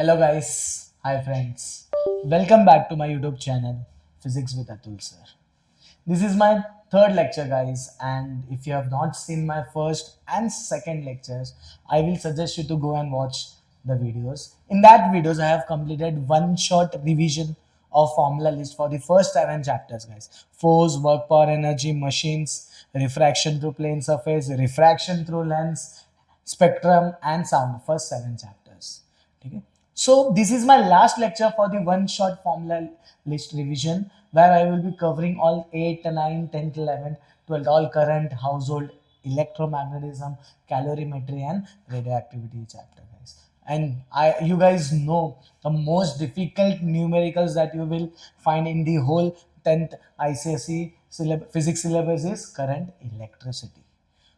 Hello guys, hi friends. Welcome back to my YouTube channel, Physics with Atul sir. This is my third lecture guys, and if you have not seen my first and second lectures, I will suggest you to go and watch the videos. In that videos, I have completed one short revision of formula list for the first 7 chapters guys. Force, work, power, energy, machines, refraction through plane surface, refraction through lens, spectrum and sound, first 7 chapters. Okay. So this is my last lecture for the one shot formula list revision where I will be covering all 8, 9, 10, 11, 12, all current, household, electromagnetism, calorimetry and radioactivity chapter guys. And you guys know the most difficult numericals that you will find in the whole 10th ICSE physics syllabus is current, electricity.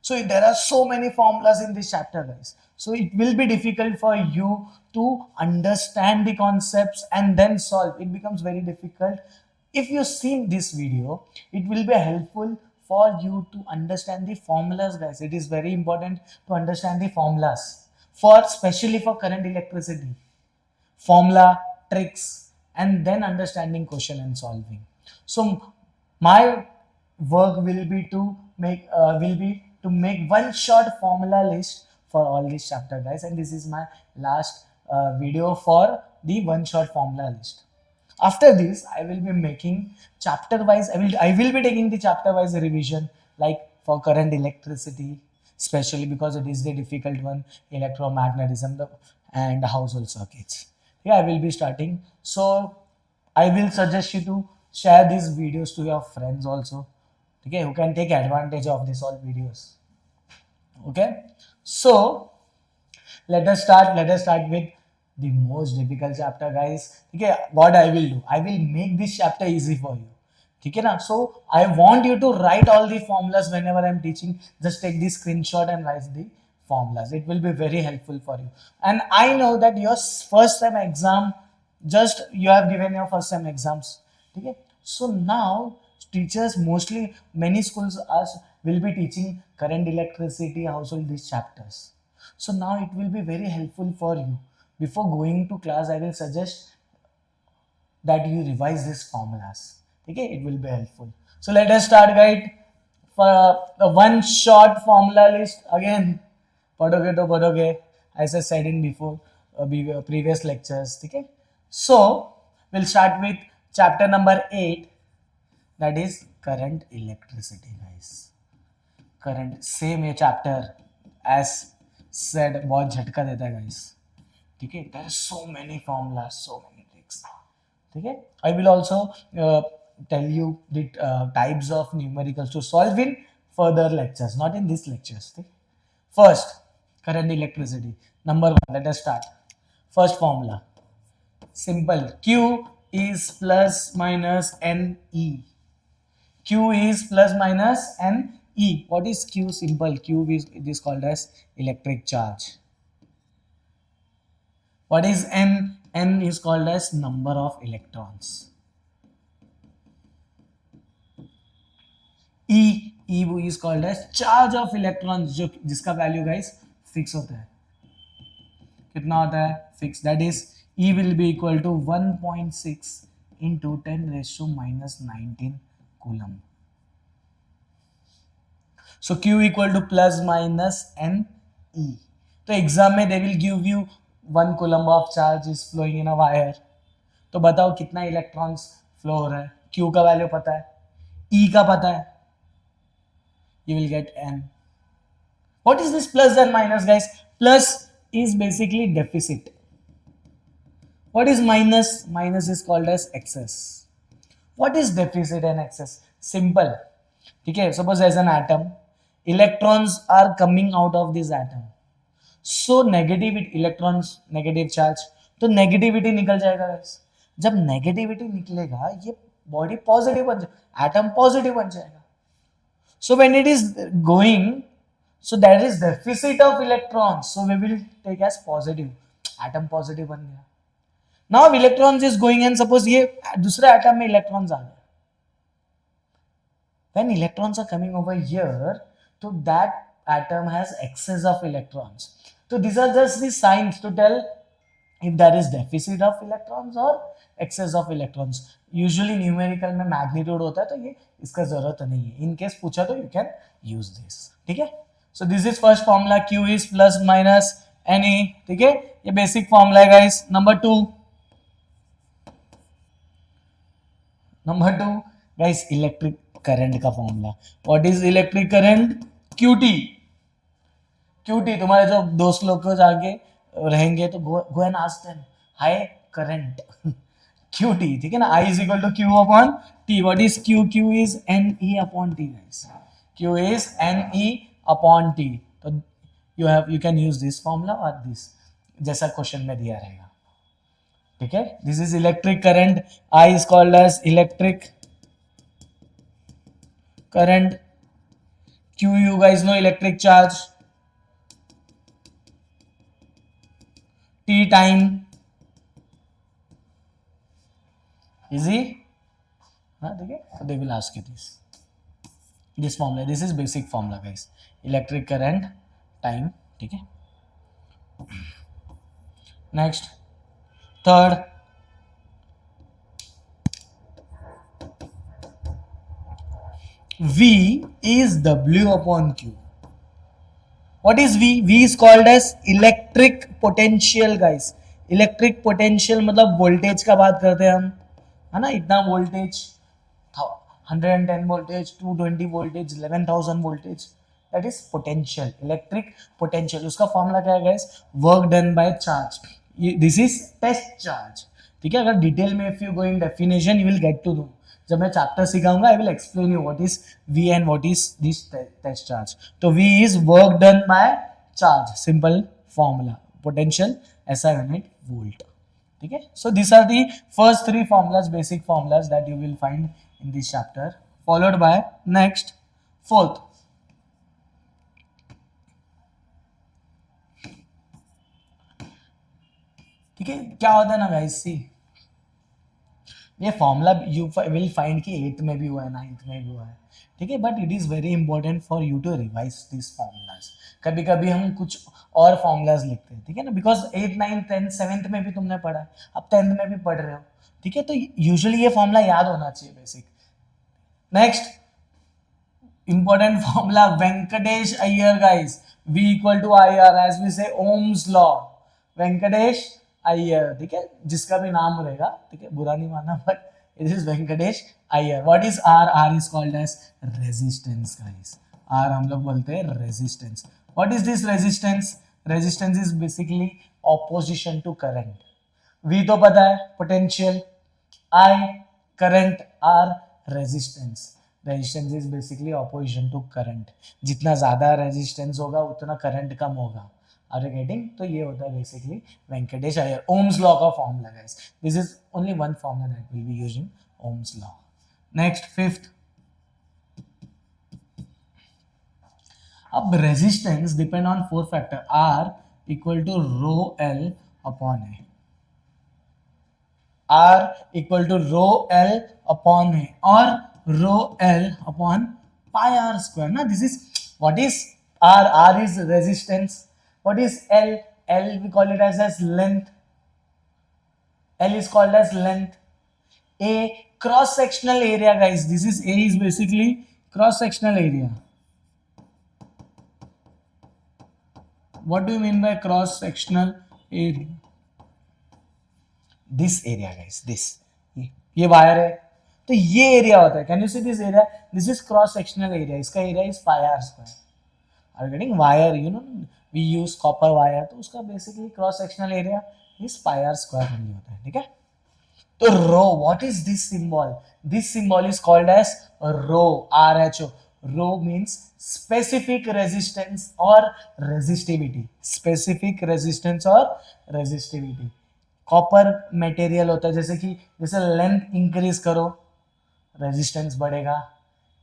So there are so many formulas in this chapter guys, so it will be difficult for you to understand the concepts and then solve. It becomes very difficult. If you see this video, it will be helpful for you to understand the formulas guys. It is very important to understand the formulas, for especially for current, electricity, formula, tricks, and then understanding question and solving. So my work will be to make one short formula list for all these chapter guys, and this is my last video for the one short formula list. After this, I will be making chapter wise. I will be taking the chapter wise revision, like for current, electricity, especially because it is the difficult one, electromagnetism and household circuits. Yeah, I will be starting. So I will suggest you to share these videos to your friends also. Okay, who can take advantage of this all videos. Okay, so let us start with the most difficult chapter guys. Okay, what I will do, I will make this chapter easy for you. Okay na? So I want you to write all the formulas whenever I'm teaching. Just take the screenshot and write the formulas. It will be very helpful for you. And I know that your first time exam, just you have given your first time exams. Okay, so now teachers, mostly many schools will be teaching current, electricity, household, these chapters. So now it will be very helpful for you. Before going to class, I will suggest that you revise these formulas. Okay, it will be helpful. So let us start guys for the one short formula list. Again, padhoge to padhoge, as I said in before previous lectures. Okay, so we'll start with chapter number 8, that is current, electricity guys. Current same ये chapter as said बहुत झटका देता है guys. ठीक है, there are so many formula, so many tricks. ठीक है, I will also tell you the types of numericals to solve in further lectures, not in this lectures. ठीक? First, current, electricity. Number 1, let us start. First formula, simple. Q is plus minus NE. Q is plus minus NE. What is Q? Simple. Q is called as electric charge. What is N? N is called as number of electrons. E is called as charge of electrons, जो जिसका value guys fix होता है. कितना होता है? Fix. That is E will be equal to 1.6 into 10 raised to minus 19 coulomb. So Q equal to plus minus NE. तो exam में they will give you 1 coulomb of charge is flowing in a wire. तो बताओ कितना electrons flow हो रहा है. Q का value पता है, E का पता है. You will get N. What is this plus and minus guys? Plus is basically deficit. What is minus? Minus is called as excess. What is deficit and excess? Simple. Okay, suppose there's an atom. Electrons are coming out of this atom. So negativity, electrons, negative charge. तो negativity निकल जाएगा guys. जब negativity निकलेगा ये body positive बन जाएगा, atom positive बन जाएगा. So when it is going, so there is deficit of electrons. So we will take as positive. Atom positive बन गया. Now electrons is going and suppose ये दूसरे atom में electrons आ गए. When electrons are coming over here, so that atom has excess of electrons. So these are just the signs to tell if there is deficit of electrons or excess of electrons. Usually numerical में magnitude होता है, तो ये इसका जरूरत नहीं है. In case पूछा तो यू कैन यूज दिस. ठीक है. So this is first formula, Q is plus minus Ne. ठीक है, ये बेसिक फॉर्मूला है guys. Number two guys, electric current का formula. What is electric current? QT. तुम्हारे जो दोस्त लोग को जाके रहेंगे तो go and ask them high current. QT. ठीक है ना. I is equal to Q upon T. What is Q? Q is Ne upon T guys. Q is Ne upon T. तो you can use this formula और this जैसा question में दिया रहेगा. ठीक है. This is electric current. I is called as electric current. Q you guys know electric charge. T time. Easy? ठीक है. So they will ask you this formula. This is basic formula guys. Electric current, time. ठीक है. Next, third. V is W upon Q. What is V? V is called as electric potential guys. Electric potential मतलब voltage का बात करते हैं हम, है ना. इतना voltage, 110 voltage, 220 voltage, 11,000 voltage, that is potential. Electric potential. उसका फॉर्मूला क्या है guys? Work done by charge. This is test charge. ठीक है. अगर डिटेल में if you go in definition you will get to know. जब मैं चैप्टर सिखाऊंगा I will explain you what is V and what is this test charge. तो V is work done by charge. Simple formula. Potential SI unit volt. ठीक है. So this are the first three formulas, basic formulas that you will find in this chapter, followed by next fourth. ठीक है. क्या होता है ना guys, सी ये formula you will find कि 8th में भी हुआ है, 9th में भी हुआ है. ठीक है. But it is very important for you to revise this formulas. कभी कभी हम कुछ और फॉर्मूलाज लिखते हैं. ठीक है ना. Because 8th 9th 10th 7th में भी तुमने पढ़ा है, अब 10th में भी पढ़ रहे हो. ठीक है. तो यूजुअली ये फॉर्मूला याद होना चाहिए basic. Next important formula, Venkatesh Iyer guys. V equal to IR as we say Ohm's law. Venkatesh Iyer. ठीक है. जिसका भी नाम रहेगा, ठीक है, बुरा नहीं मानना, but it is Venkatesh Iyer. What is R? R is called as resistance guys. R हम लोग बोलते हैं resistance. What is this resistance? Resistance is basically opposition to current. V तो पता है potential, I current, R resistance. Resistance is basically opposition to current. जितना ज्यादा resistance होगा उतना करंट कम होगा. Are you getting? तो ये होता है basically Venkatesh Iyer. Ohm's law का formula guys. This is only one formula that will be using Ohm's law. Next fifth. अब resistance depend on four factor. R equal to rho L upon A. R equal to rho L upon A और rho L upon pi R square ना. This is what is R? R is resistance. What is L? L we call it as length. L is called as length. A, cross sectional area guys. This is A is basically cross sectional area. What do you mean by cross sectional area? This area guys. This ये wire है तो ये area होता है. Can you see this area? This is cross sectional area. इसका area is pi R square. Are getting? Wire, you know we use copper wire, तो उसका basically cross sectional area is pi R square only होता है. ठीक है. तो rho, what is this symbol? This symbol is called as rho. RHO. Rho means specific resistance और resistivity. Specific resistance और resistivity. Copper material होता है, जैसे लेंथ इंक्रीज करो रेजिस्टेंस बढ़ेगा,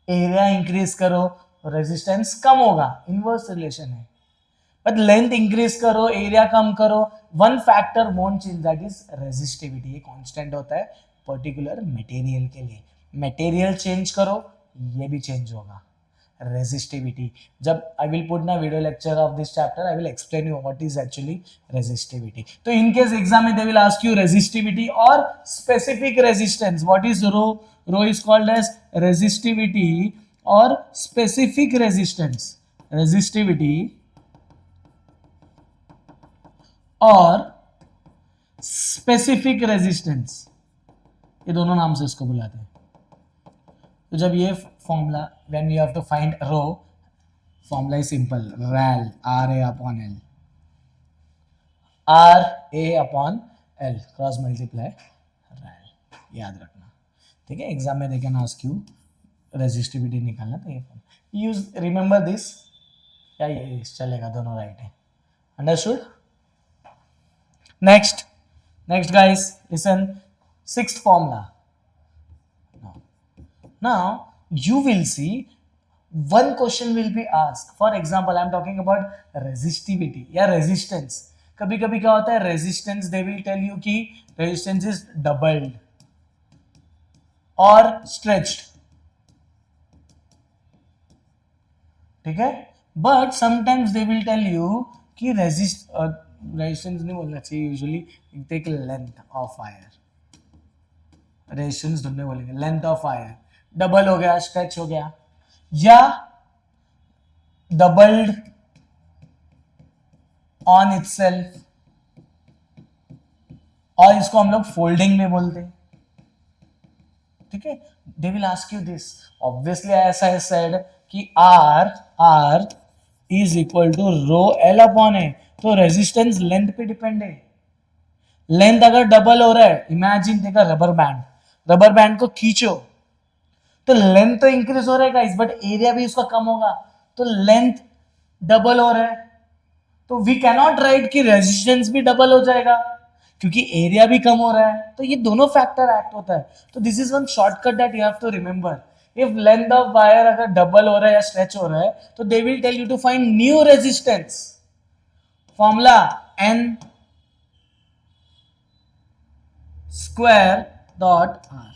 एरिया इंक्रीज करो रेजिस्टेंस कम होगा. इनवर्स रिलेशन है. बट लेंथ इंक्रीज करो, एरिया कम करो, one factor won't change, that is resistivity. ये कांस्टेंट होता है पर्टिकुलर मटेरियल के लिए. मटेरियल चेंज करो, ये भी चेंज होगा. resistivity. जब I will put na video lecture of this chapter, I will explain you what is actually resistivity. तो in case exam में they will ask you resistivity or specific resistance. What is rho? Rho is called as resistivity or specific resistance. Resistivity और specific resistance, ये दोनों नाम से इसको बुलाते हैं. तो जब ये formula, when you have to find rho, formula is simple, rail R A upon L, R A upon L cross multiply rail, याद रखना. ठीक है, एग्जाम में they can ask you resistivity निकालना, तो ये यूज रिमेंबर दिस. क्या ये चलेगा, दोनों राइट है. Understood. Next guys, listen, sixth formula. Now you will see one question will be asked. For example, I am talking about resistivity या resistance. कभी कभी क्या होता है, resistance they will tell you कि resistance is doubled or stretched. ठीक है, but sometimes they will tell you कि रेजिस्टेंस नहीं बोलना चाहिए, usually take length of wire. Resistance ढूंढने बोलेंगे, लेंथ ऑफ वायर डबल हो गया, स्ट्रेच हो गया, या डबल्ड ऑन इटसेल्फ, और इसको हम लोग फोल्डिंग में बोलते हैं. ठीक है, they will ask you this. Obviously ऐसा है सेड कि R is equal to rho L upon A, तो रेजिस्टेंस लेंथ पे डिपेंड है. लेंथ अगर डबल हो रहा है, इमेजिन देखा रबर बैंड को खींचो तो लेंथ तो इंक्रीज हो रहा है गाइस, बट एरिया भी उसका कम होगा, तो लेंथ डबल हो रहा है, तो वी कैन नॉट राइट कि रेजिस्टेंस भी डबल हो जाएगा क्योंकि एरिया भी कम हो रहा है. तो ये दोनों फैक्टर एक्ट होता है. तो this is one shortcut that you have to remember. If length of wire अगर डबल हो रहा है या स्ट्रेच हो रहा है, तो they will tell you to find new resistance. Formula n square dot r.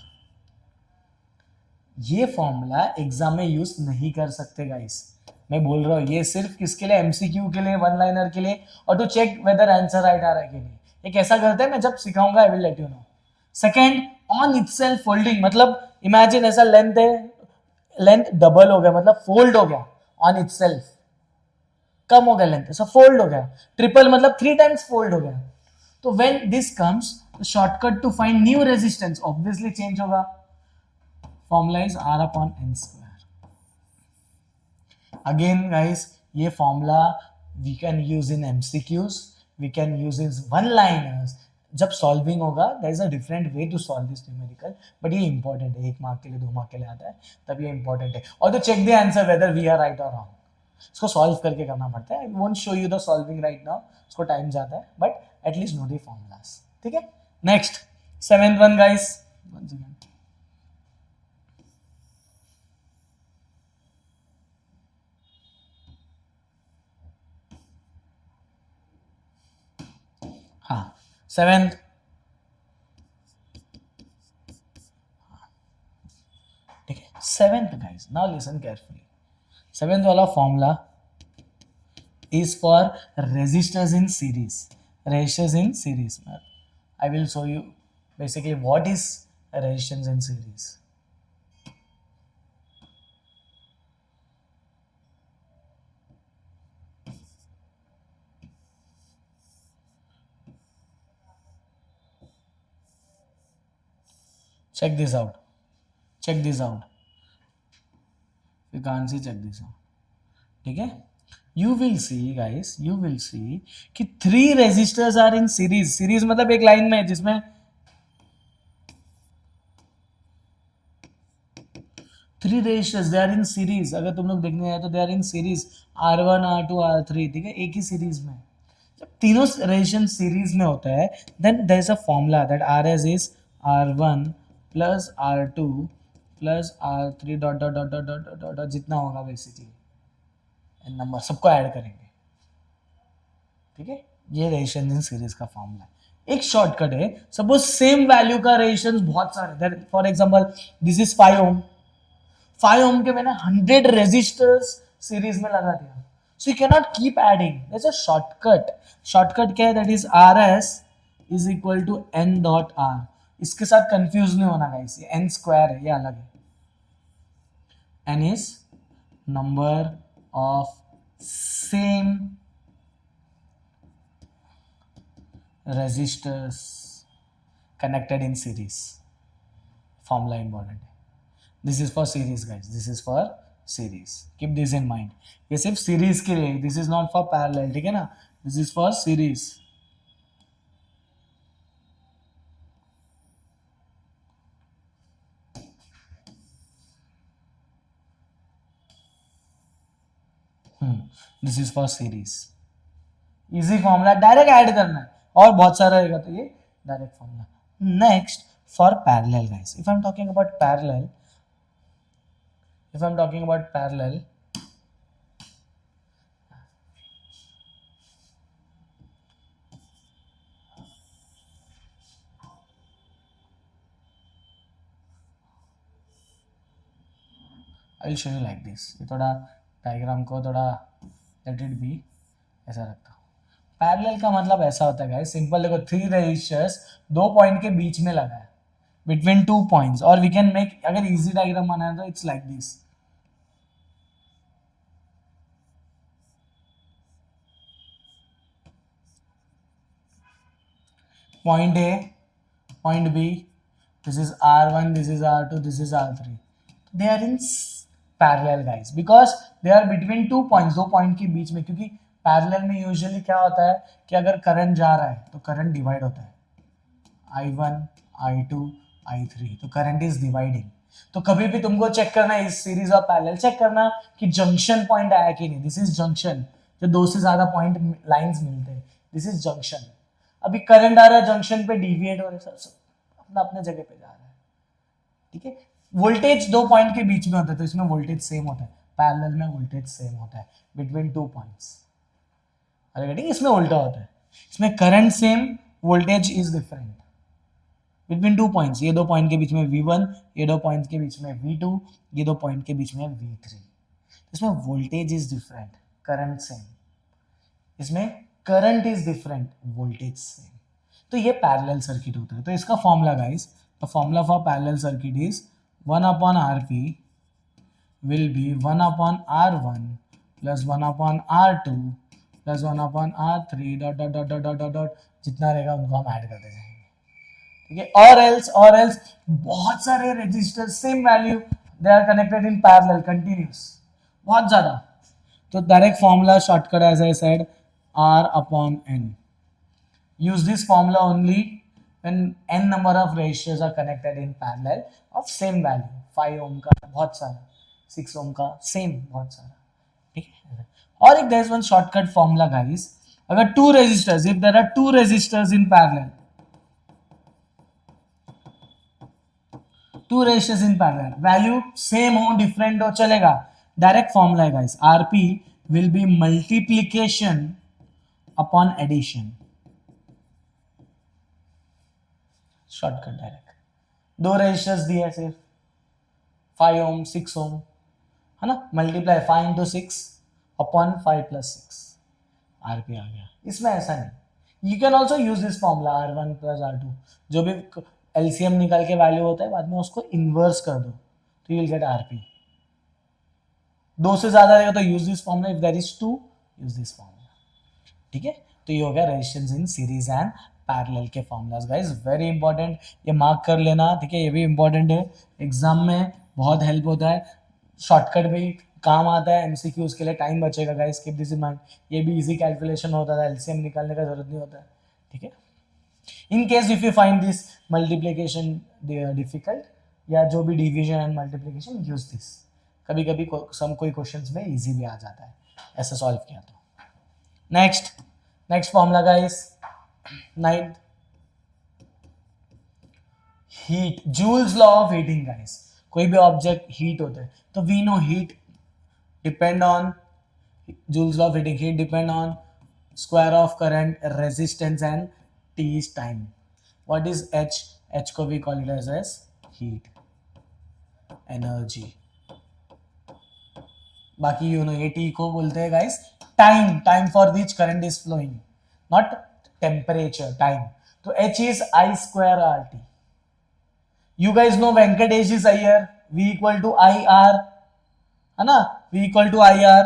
ये फॉर्मूला एग्जाम में यूज नहीं कर सकते गाइस, मैं बोल रहा हूं. ये सिर्फ किसके लिए, एमसीक्यू के लिए, वन लाइनर के लिए, और to check whether answer right आ रहा है कि नहीं. ये कैसा करते हैं मैं जब सिखाऊंगा, I will let you know. Second, on itself folding, मतलब इमेजिन ऐसा लेंथ है, लेंथ डबल हो गया मतलब फोल्ड हो गया, ऑन इटसेल्फ कम हो गया लेंथ, ऐसा फोल्ड हो गया. ट्रिपल मतलब 3 टाइम्स फोल्ड हो गया. तो when this comes, shortcut to find new resistance obviously change होगा. Formula is r upon n square. Again guys, ये formula we can use in MCQs, we can use in one liners. जब solving होगा, there is a different way to solve this numerical, but ये important है. 1 mark के लिए, 2 mark के लिए आता है, तब ये इंपॉर्टेंट है. और तो check the answer whether we are right और रॉन्ग, इसको सॉल्व करके करना पड़ता है. I won't show you the solving right now, इसको टाइम जाता है, but at least know the formulas. ठीक है, next 7th one guys. Once again, हाँ 7th. ठीक है, 7th guys, now listen carefully. 7th वाला formula is for resistors in series. Resistors in series. I will show you basically what is resistance in series. Check this out. Check this out. You can't see, check this out. ठीक है, you will see guys, you will see कि 3 resistors are in series. series मतलब एक line में जिसमें 3 resistors they are in series. अगर तुम लोग देखने आए तो they are in series, R1 R2 R3. ठीक है, एक ही सीरीज में. जब तीनों रेजिस्टेंस सीरीज में होता है, then there is a formula that Rs is R1 plus R2 plus R3 dot dot dot dot dot dot dot जितना होगा बेसिकली नंबर सबको ऐड करेंगे. ठीक है, ये रेजिस्टेंस इन सीरीज का फॉर्मूला. एक शॉर्टकट है. सपोज सेम वैल्यू का रेजिस्टेंस बहुत सारे, for example this is 5 ohm, 5 ohm के मैंने 100 रेजिस्टर्स सीरीज में लगा दिया, so you can not keep adding, there's a shortcut क्या है, that is R S is equal to N dot R. इसके साथ कंफ्यूज नहीं होना गाइस, ये एन स्क्वायर है, ये अलग है. N is number of same resistors connected in series. Formula important. This is for series guys, this is for series, keep this in mind. ये सिर्फ series के लिए, this is not for parallel, ठीक है ना, this is for series. This is for series. Easy formula, direct add करना है, और बहुत सारा रहेगा तो ये direct formula. Next for parallel guys, if I am talking about parallel, I will show you like this. ये थोड़ा डायग्राम को थोड़ा लेट इट बी ऐसा रखता हूँ. पैरेलल का मतलब ऐसा होता है गाइस, सिंपल देखो, 3 रेजिस्टर्स 2 पॉइंट के बीच में लगा है, बिटवीन 2 पॉइंट्स, और वी कैन मेक, अगर इजी डायग्राम बनाना है तो it's like this. Point A, point B, this is R1, this is R2, this is R3. They are in parallel guys because they are between 2 points, 2 point के बीच में. क्योंकि parallel में usually क्या होता है कि अगर करंट जा रहा है तो करंट डिवाइड होता है, I1, I2, I3, तो करंट इज डिवाइडिंग. तो कभी भी तुमको चेक करना है इस सीरीज ऑफ पैरेलल, चेक करना कि जंक्शन पॉइंट आया कि नहीं. दिस इज जंक्शन, जो 2 से ज्यादा पॉइंट लाइंस मिलते हैं, दिस इज जंक्शन. अभी करंट आ रहा है जंक्शन पे, डिविएट हो रहा है, सब अपना अपने जगह पे जा रहा है, ठीक है. वोल्टेज 2 पॉइंट के बीच में होता है तो इसमें वोल्टेज सेम होता है, पैरेलल में वोल्टेज सेम होता है बिटवीन 2 पॉइंट्स. अरे गेटिंग, इसमें उल्टा होता है, इसमें current same, voltage is different between 2 points. ये 2 पॉइंट के बीच में V1, ये 2 पॉइंट के बीच में V2, ये 2 पॉइंट के बीच में V3. इसमें voltage is different, current same. इसमें current is different, voltage same. तो ये पैरेलल सर्किट होता है. तो इसका formula guys, the formula for parallel circuit is 1/Rp will be 1/R1 plus 1/R2 plus 1/R3 dot dot dot dot dot dot, जितना रहेगा उनको हम ऐड करते जाएंगे, ठीक है. और एल्स बहुत सारे resistor same value, they are connected in parallel continuous, बहुत ज्यादा. तो direct formula shortcut as I said, R/N. use this formula only when n number of resistors are connected in parallel of same value. 5 ohm का बहुत सारा, 6 ohm का same बहुत सारा, ठीक है. और एक there is one shortcut formula guys, अगर 2 resistors, if there are 2 resistors in parallel, 2 resistors in parallel, value same हो different हो चलेगा, डायरेक्ट फॉर्मूला है guys, Rp will be multiplication upon addition. Shortcut direct. 2 resistors दिए सिर्फ, 5 ohm 6 ohm, है ना, multiply 5 into 6 upon 5 plus 6, Rp आ गया. इसमें ऐसा नहीं, you can also use this formula R1 plus R2, जो भी एलसीएम निकाल के वैल्यू होता है बाद में उसको इन्वर्स कर दो तो यू विल गेट आरपी. 2 से ज्यादा रहेगा तो use this formula, if there is 2 use this formula, ठीक है. तो ये हो गया resistance in series and parallel के फॉर्मूलाज गाइस, वेरी इंपॉर्टेंट, ये मार्क कर लेना, ठीक है. ये भी इंपॉर्टेंट है, एग्जाम में बहुत हेल्प होता है, शॉर्टकट भी काम आता है, एमसीक्यूज के लिए टाइम बचेगा guys, keep this in mind. ये भी इजी कैलकुलेशन होता था, एलसीएम निकालने का जरूरत नहीं होता है, ठीक है. In case if you find this multiplication difficult या जो भी division and multiplication, use this. कभी कभी कोई क्वेश्चंस में इजी भी आ जाता है ऐसा सॉल्व किया तो. Next formula guys, 9th, heat, Joule's law of heating guys. कोई भी ऑब्जेक्ट हीट होता है तो we know heat depend on, Joule's law of heating, heat depend on square of current, resistance and T is time. What is H? H को we call it as heat, energy, बाकी ये T को बोलते हैं guys time, time for which current is flowing, not temperature, time. तो H is I square R T. You guys know Venkatesh is Iyer, V equal to I R, है ना, V equal to I R.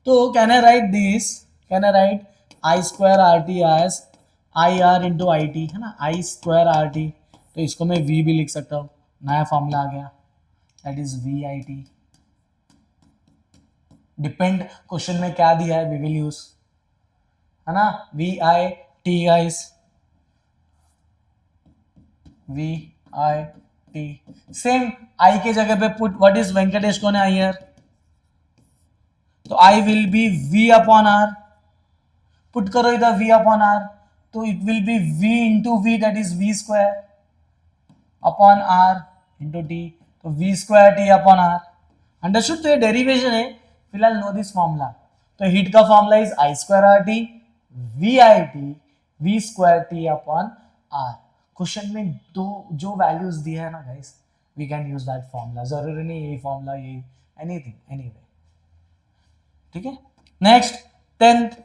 तो can I write this, can I write I square R T as I R into I T, है ना, आई square R T. तो इसको मैं v भी लिख सकता हूँ, नया फॉर्मूला आ गया, that is V I T. Depend question में क्या दिया है वी विल यूज, है ना, V I T guys, V I T. Same I के जगह पे पुट व्हाट इज वेंकटेश कौन है अय्यर, तो I will be v upon R. Put करो इधर v अपॉन आर, तो it will be v into V, that is v square upon R into T. तो v square T upon R. Understood. तो ये डेरिवेशन है, फिलहाल know this formula. तो heat का formula is I square R T V I T V square T upon R. Question में दो जो वैल्यूज दिए है ना guys, we can use that formula. जरूरी नहीं यही फॉर्मूला, यही एनीथिंग, एनीवे. ठीक है. Next 10th,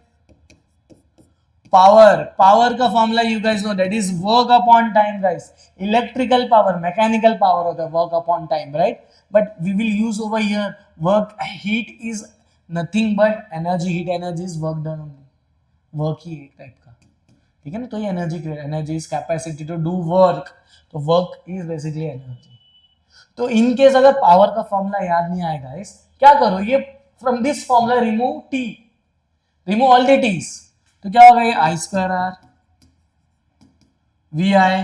power. पावर का formula you guys know, that is work upon time guys. Electrical power, mechanical power होता है work upon time, right. But we will use over here work. Heat is nothing but energy. Heat energy is work done only. Work ही एक type का, ठीक है ना. तो ये energy, energy is capacity to do work. तो work is basically energy. तो इन केस अगर पावर का फॉर्मूला याद नहीं आएगा गाइस, क्या करो, ये from this formula remove T, remove all the Ts. तो क्या होगा, ये I square R V I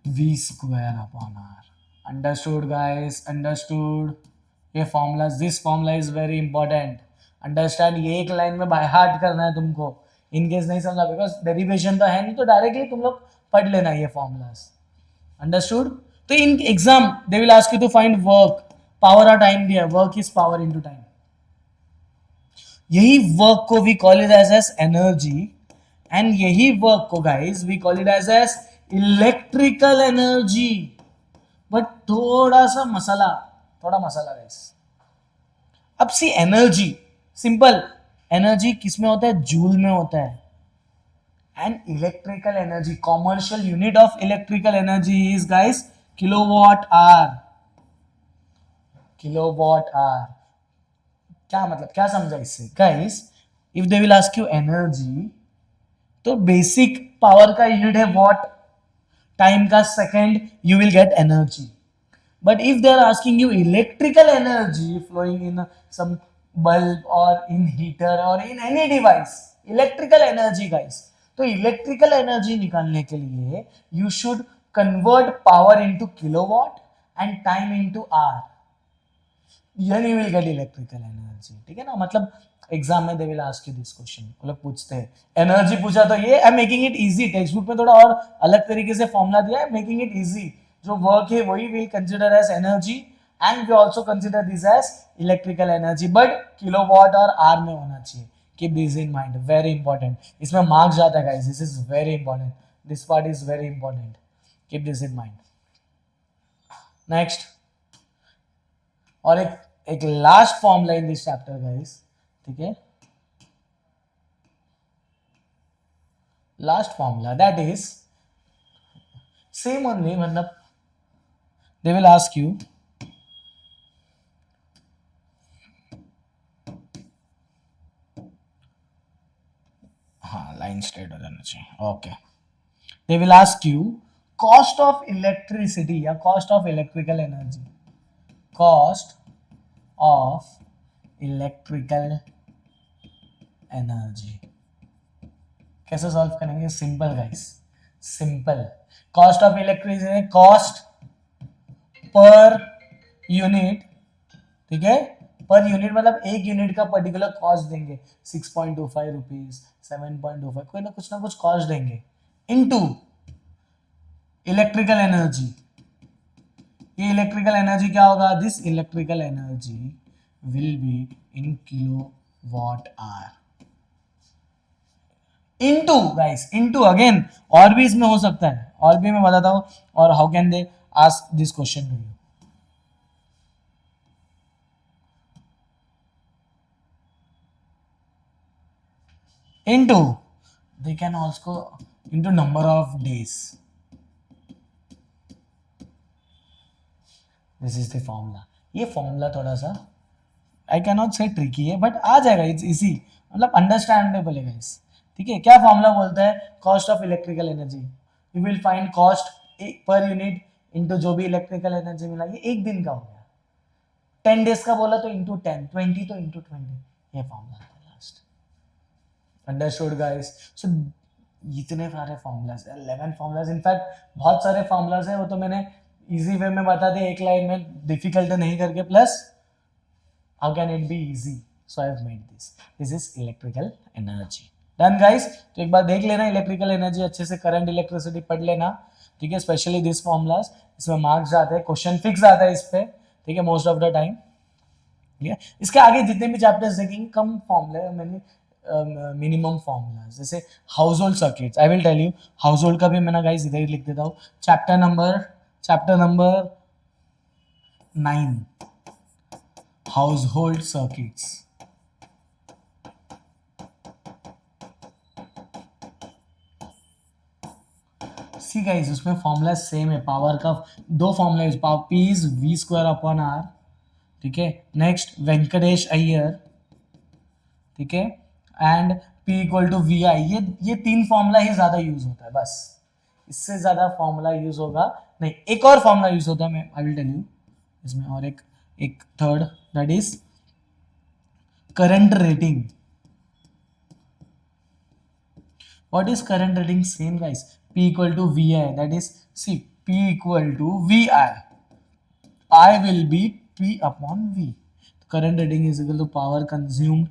V square upon R. Understood guys, understood. ये formula, this formula is very important. Understand. ये एक लाइन में बाय हार्ट करना है तुमको, इन केस नहीं समझा, बिकॉज डेरिवेशन तो है नहीं, तो डायरेक्टली तुम लोग पढ़ लेना ये फॉर्मूलाज. अंडरस्टूड. तो in exam they will ask you to find work. Power और टाइम दिया, work is power into time. यही वर्क को we call it as energy, and यही वर्क को guys we call it as electrical energy. But थोड़ा सा मसाला, थोड़ा मसाला guys. अब सी एनर्जी, सिंपल. एनर्जी किस में होता है, जूल में होता है. And electrical energy, commercial unit of electrical energy is guys kilowatt hour. Kilowatt hour. क्या मतलब, क्या समझा इससे guys. If they will ask you energy, तो बेसिक पावर का यूनिट है वॉट, टाइम का second, you will get energy. But if they are asking you electrical energy flowing in some bulb or in heater or in any device, electrical energy guys. तो electrical energy निकालने के लिए you should convert power into kilowatt and time into hour, then you will get electrical energy. ठीक है ना. मतलब exam में they will ask you this question, वो लोग पूछते हैं एनर्जी पूछा तो ये I am making it easy. Text book में थोड़ा और अलग तरीके से फॉर्मूला दिया है, मेकिंग इट इजी. जो वर्क है वही will consider as energy, and we also consider this as electrical energy, but kilowatt और आवर में होना चाहिए. Keep this in mind, very important. इसमें मार्क्स जाता है guys, this is very important. This part is very important. Keep this in mind. Next, और एक last formula in this chapter guys, ठीक है. Last formula that is same only, मतलब they will ask you हाँ line straight हो जाना चाहिए. Okay. They will ask you cost of electricity या cost of electrical energy. Cost of electrical energy कैसे solve करेंगे. Simple guys, simple. Cost of electricity, cost per unit, ठीक है. Per unit मतलब एक यूनिट का पर्टिकुलर कॉस्ट देंगे, 6.25 rupees, 7.25, कोई ना कुछ कॉस्ट देंगे, इनटू इलेक्ट्रिकल एनर्जी. ये इलेक्ट्रिकल एनर्जी क्या होगा, this electrical energy will be in kilowatt hour. Into guys, into again, और भी इसमें हो सकता है, और भी मैं बताता हूं. और how can they ask this question to you. into, they can also into number of days. This is the formula. ये फॉर्मूला थोड़ा सा I can not say tricky है बट आ जाएगा, इट्स इजी, मतलब अंडरस्टैंडेबल है गाइस. ठीक है, क्या फॉर्मूला बोलता है? Cost of electrical energy. You will find cost per unit into जो भी इलेक्ट्रिकल एनर्जी मिला. ये एक दिन का हो गया. 10 डेज का बोला तो इंटू 10, 20 तो इंटू 20. ये फॉर्मूला था लास्ट. Understood guys? सो इतने सारे फॉर्मूलाज, 11 फॉर्मूलाज, इनफैक्ट बहुत सारे फॉर्मूलाज है, वो तो मैंने इजी वे में बता दिया एक लाइन में, डिफिकल्ट नहीं करके. Plus how can it be easy, so I have made this. This is electrical energy. Done guys? तो एक बार देख लेना इलेक्ट्रिकल एनर्जी अच्छे से, करंट इलेक्ट्रिसिटी पढ़ लेना. ठीक है, स्पेशली दिस फॉर्मूलाज, इसमें मार्क्स आते हैं, क्वेश्चन फिक्स आता है इस पे. ठीक है, मोस्ट ऑफ द टाइम. ठीक है, इसके आगे जितने भी चैप्टर्स देखेंगे कम फॉर्मूले, मैंने मिनिमम फॉर्मूलाज. जैसे household circuits, I will tell you. Household का भी मैंने गाइस इधर ही लिख देता हूँ. Chapter number 9, household circuits. See guys, उसमें फॉर्मूला सेम है. पावर का दो फॉर्मूला है, power P is V square upon R. ठीक है, नेक्स्ट वेंकटेश अय्यर. ठीक है, and P equal to V I. ये तीन फॉर्मूला ही ज्यादा यूज होता है, बस इससे ज्यादा फॉर्मूला यूज होगा नहीं. एक और फॉर्मूला यूज होता है, मैं आई विल टेल यू इसमें, और एक third, that is current rating. What is current rating? Same guys, P equal to Vi, that is, see, P equal to Vi, I will be P upon V. Current rating is equal to power consumed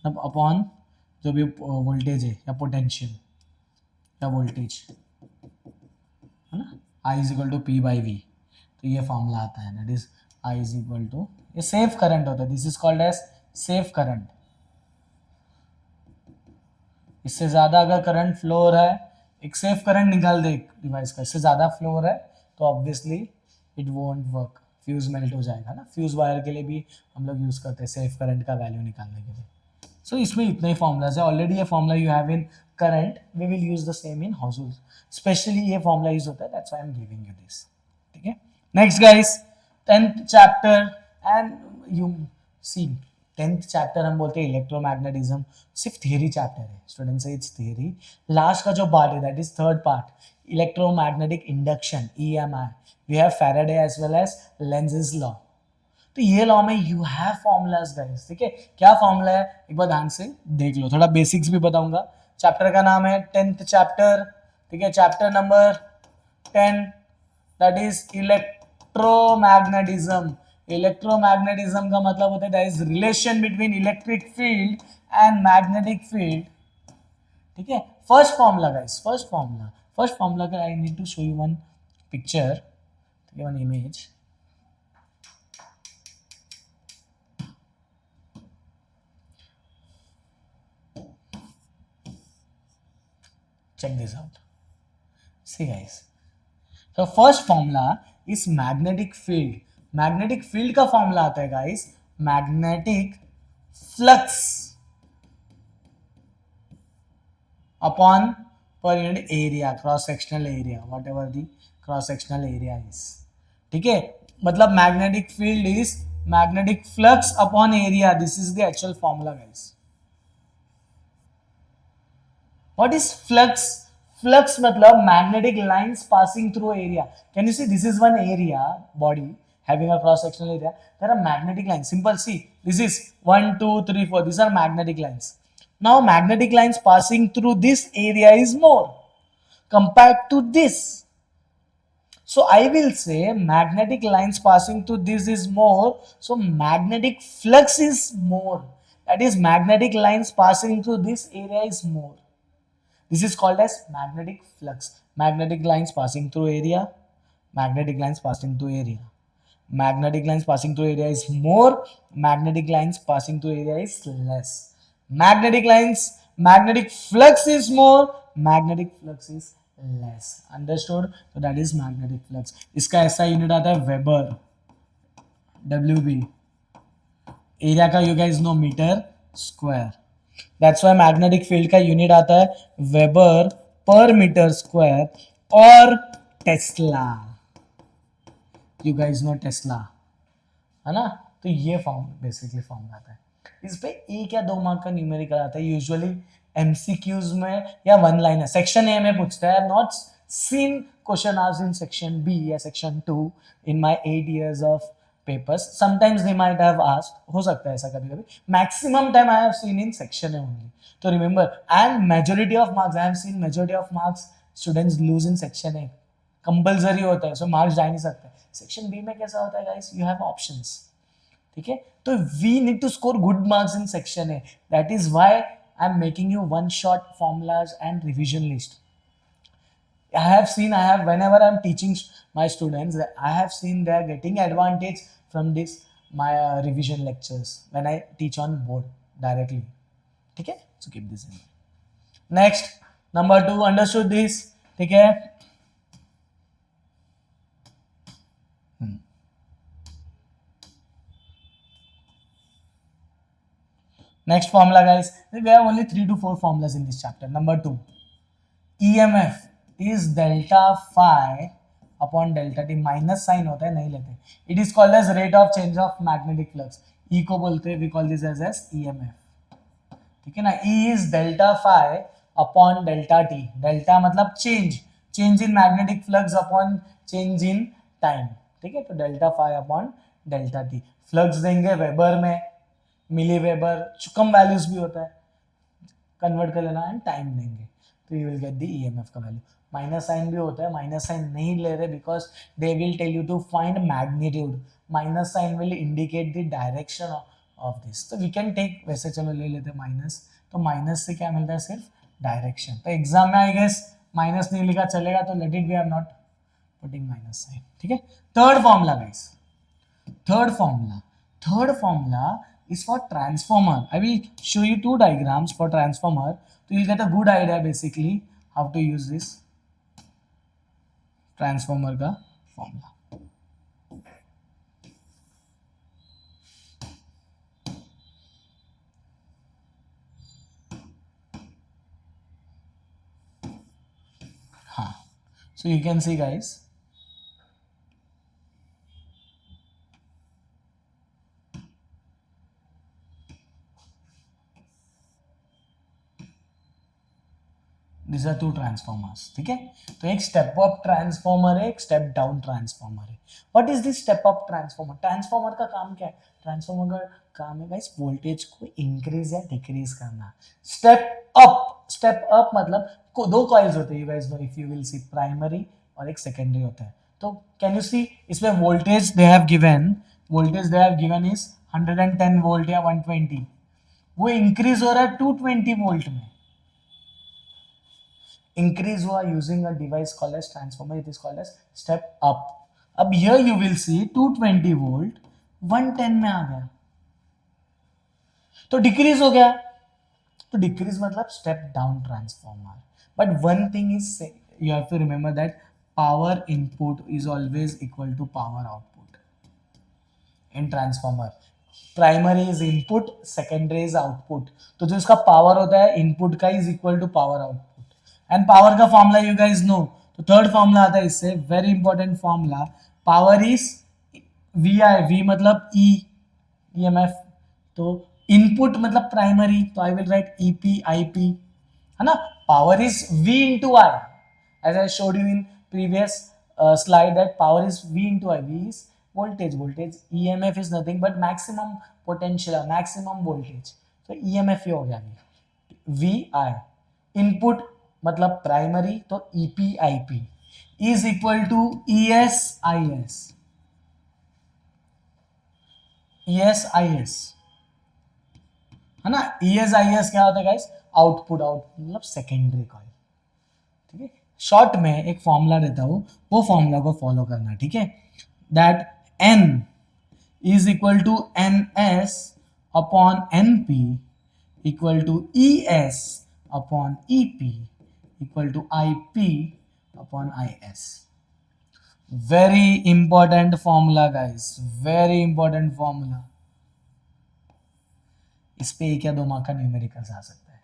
upon जो भी voltage है या potential या voltage है ना. I is equal to P by V. तो ये formula आता है, that is I is equal to, ये सेफ करंट होता है. This is called as safe current. इससे ज्यादा अगर करंट फ्लो हो रहा है, एक सेफ करंट निकाल दे एक डिवाइस का, इससे ज़्यादा फ्लो हो रहा है तो obviously it won't work, fuse melt हो जाएगा ना. फ्यूज वायर के लिए भी हम लोग यूज़ करते हैं सेफ करंट का वैल्यू निकालने के लिए. सो इसमें इतने ही फॉर्मूलाज है. ऑलरेडी ये formula you have in current, we will use the same in household. Specially ये फॉर्मूला यूज होता है, that's why I am giving you this. ठीक है, next guys, 10th chapter. And you see 10th chapter हम बोलते हैं electromagnetism, सिर्फ theory chapter है. स्टूडेंट से इट्स थियरी. लास्ट का जो पार्ट है that is third part, electromagnetic induction, EMI. We have Faraday as well as Lenz's law. तो ये लॉ में यू हैव फॉर्मूलाज गाइस. ठीक है, क्या फॉर्मूला है एक बार ध्यान से देख लो, थोड़ा बेसिक्स भी बताऊंगा. चैप्टर का नाम है 10th चैप्टर. ठीक है, chapter number 10, that is electromagnetism. Electromagnetism का मतलब होता है that is relation between electric field and magnetic field. ठीक है, first formula guys, first formula का I need to show you one picture, ठीक है, one image. check this out. See guys, so first formula is magnetic field. Magnetic field का formula आता है guys, magnetic flux upon per unit area, cross sectional area, whatever the cross sectional area is. ठीक है, मतलब magnetic field is magnetic flux upon area. This is the actual formula guys. What is flux? Flux मतलब magnetic lines passing through area. Can you see, this is one area body having a cross sectional area, there are magnetic lines. Simple, see, this is 1 2 3 4, these are magnetic lines. Now magnetic lines passing through this area is more compared to this, so I will say magnetic lines passing through this is more, so magnetic flux is more, that is magnetic lines passing through this area is more. This is called as magnetic flux. Magnetic lines passing through area, magnetic lines passing through area. Magnetic lines passing through area is more, magnetic lines passing through area is less. Magnetic flux is more, magnetic flux is less. Understood? So that is magnetic flux. इसका ऐसा unit आता है weber, WB. Area का you guys know metre square. That's why magnetic field का unit आता है weber per metre square और tesla. You guys know tesla, है ना. तो ये फॉर्म बेसिकली फॉर्म आता है. इस पे एक या दो मार्क का न्यूमेरिकल आता है यूजुअली एमसीक्यूज में या वन लाइनर. सेक्शन ए में पूछता है. Not seen question asked in section B या section 2 in my 8 years of papers. Sometimes they might have asked, हो सकता है ऐसा कभी कभी. Maximum time I have seen in section A only. तो remember, and majority of marks I have seen majority of marks students lose in section A. Compulsory होता है, सो marks जा नहीं सकते. सेक्शन बी में कैसा होता है गाइस, यू हैव ऑप्शंस. ठीक है, तो we need to score good marks in section A. That is why I am making you one shot formulas and revision list. Whenever I'm teaching my students, I have seen they are getting advantage from this my revision lectures when I teach on board directly. ठीक है, so keep this in mind. Next, number 2, understood this. ठीक है. Next formula, guys. We have only 3 to 4 formulas in this chapter. Number 2, EMF is delta phi upon delta t. Minus sign होता है, नहीं लेते. It is called as rate of change of magnetic flux. E को बोलते हैं, we call this as EMF. ठीक है ना. E is delta phi upon delta t. Delta मतलब change in magnetic flux upon change in time. ठीक है, तो delta phi upon delta t. Flux देंगे वेबर में, मिली वेबर, कम वैल्यूज भी होता है, कन्वर्ट कर लेना एंड टाइम देंगे तो you will get the EMF का वैल्यू. माइनस साइन भी होता है, माइनस साइन नहीं ले रहे because they will tell you to find magnitude. Minus sign will indicate the direction of this. तो वी कैन टेक, वैसे चलो ले लेते हैं माइनस. तो माइनस से क्या मिलता है, सिर्फ डायरेक्शन. तो एग्जाम में आई गेस माइनस नहीं लिखा चलेगा, तो let it, we are not putting minus sign. ठीक है. Third formula guys, third formula is for transformer. I will show you 2 diagrams for transformer, so you'll get a good idea basically how to use this transformer का formula. हाँ, so you can see guys, these are 2 transformers. ठीक है, तो एक step up transformer है, एक step down transformer है. What is this step up transformer? Transformer का काम क्या है? ट्रांसफॉर्मर का काम है गाइस वोल्टेज को इंक्रीज या डिक्रीज करना. स्टेप अप मतलब दो कॉइल्स होते हैं, you guys know, if you will see, primary और एक सेकेंडरी होता है. तो कैन यू सी, इसमें voltage they have given is 110 volt या 120. वो इंक्रीज हो रहा है 220 वोल्ट में, increase हुआ using a device called as transformer. It is called as step up. अब here you will see 220 volt 110 में आ गया, तो डिक्रीज हो गया. तो डिक्रीज मतलब step down transformer. But one thing is, you have to remember that power input is always equal to power output in transformer. Primary is input, secondary is output. तो जो इसका पावर होता है input का is equal to power output. And power का formula you guys know. तो third formula आता है इससे, very important formula. Power is V I, V मतलब ई, ईएमएफ. तो इनपुट मतलब प्राइमरी, तो I will write EP IP, है ना. Power is V into I, as I showed you in previous slide, that power is V into I. V is voltage. EMF is nothing but maximum potential, maximum voltage. So EMF ही हो गया V I. Input मतलब primary, तो EP IP is equal to ES IS. है ना. ES IS क्या होता है guys? Output मतलब सेकेंडरी कॉइल. ठीक है. शॉर्ट में एक फॉर्मूला देता हूं, वो फॉर्मूला को फॉलो करना. ठीक है. That N is equal to NS upon NP equal to ES upon EP equal to IP upon IS. Very important formula guys, very important formula. इस पे एक या दो मार्क का न्यूमेरिकल्स आ सकता है.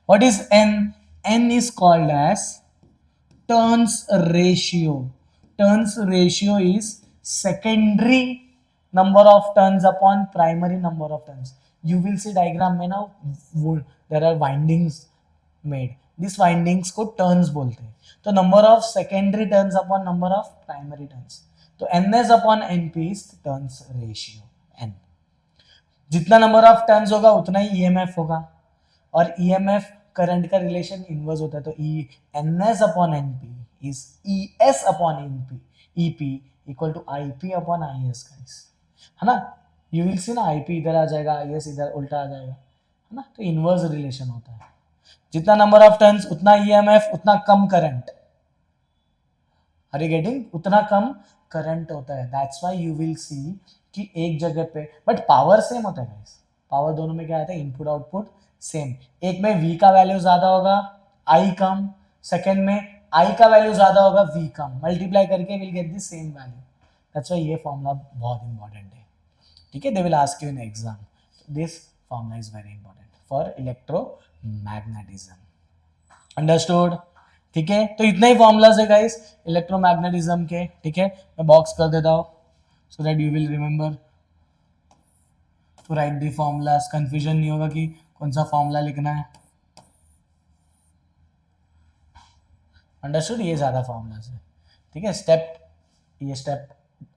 What is N? N is called as turns ratio. Turns ratio is secondary number of turns upon primary number of turns. You will see diagram में ना there are windings made. These windings को turns बोलते हैं. तो number of secondary turns upon number of primary turns. तो ns upon np is turns ratio n. जितना number of turns होगा उतना ही ईएमएफ होगा, और ईएमएफ करंट का रिलेशन इनवर्स होता है. तो E N S upon N P is E S upon N P, E P equal to I P upon I S guys, है ना. यू विल सी ना, आई पी इधर आ जाएगा, आई एस इधर उल्टा आ जाएगा, है ना. तो इनवर्स रिलेशन होता है. जितना नंबर ऑफ टर्न्स उतना ईएमएफ, उतना कम करंट. Are you getting? उतना कम करंट होता है. That's why you will see कि एक जगह पे, बट पावर सेम होता है गाइस. पावर दोनों में क्या आता है? Input output same. एक में V का वैल्यू ज्यादा होगा, I कम. सेकंड में I का वैल्यू ज्यादा होगा, V कम. मल्टीप्लाई करके will get the same value. That's why ये फॉर्मूला बहुत इंपॉर्टेंट है. ठीक है, they will ask you in exam. This formula is very important for electromagnetism. Understood? ठीक है, तो इतना ही फॉर्मूलाज है गाइस इलेक्ट्रोमैग्नेटिज्म के. ठीक है, मैं बॉक्स कर देता हूँ so that you will remember to write the formulas. Confusion नहीं होगा कि कौन सा फॉर्मूला लिखना है. अंडरस्टूड? ये ज्यादा फॉर्मूलाज है. ठीक है, स्टेप, ये स्टेप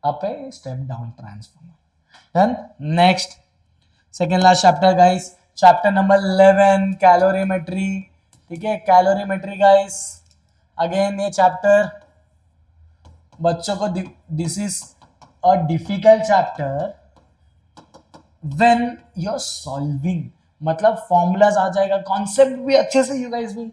अप है, step down transformer. Done. Next, second last chapter guys, chapter number 11 calorimetry. ठीक है, कैलोरीमेट्री गाइस. अगेन ये चैप्टर बच्चों को, this is a difficult chapter when you are solving. मतलब फॉर्मूलाज आ जाएगा, कॉन्सेप्ट भी अच्छे से you guys will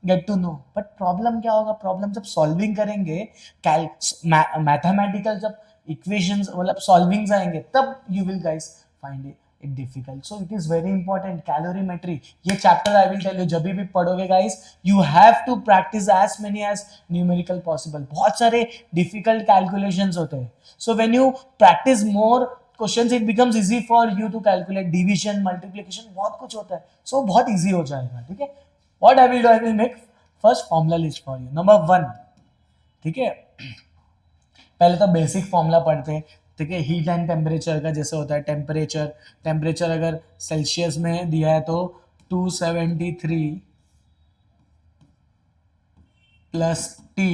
get to know. But problem क्या होगा? प्रॉब्लम जब सॉल्विंग करेंगे, मैथमेटिकल जब इक्वेशंस मतलब सॉल्विंग्स आएंगे, तब you will guys find it difficult. So it is very important calorimetry. ये chapter I will tell you, जब भी पढ़ोगे guys you have to practice as many as numerical possible. बहुत सारे डिफिकल्ट कैलकुलेशंस होते हैं. So when you practice more questions it becomes easy for you to calculate division, multiplication, बहुत कुछ होता है. सो बहुत इजी हो जाएगा. ठीक है, what I will do, I will make first formula list for you. Number 1. ठीक है, पहले तो बेसिक फॉर्मूला पढ़ते हैं. ठीक है, हीट एंड टेम्परेचर का जैसे होता है. टेम्परेचर अगर सेल्सियस में दिया है तो 273 plus T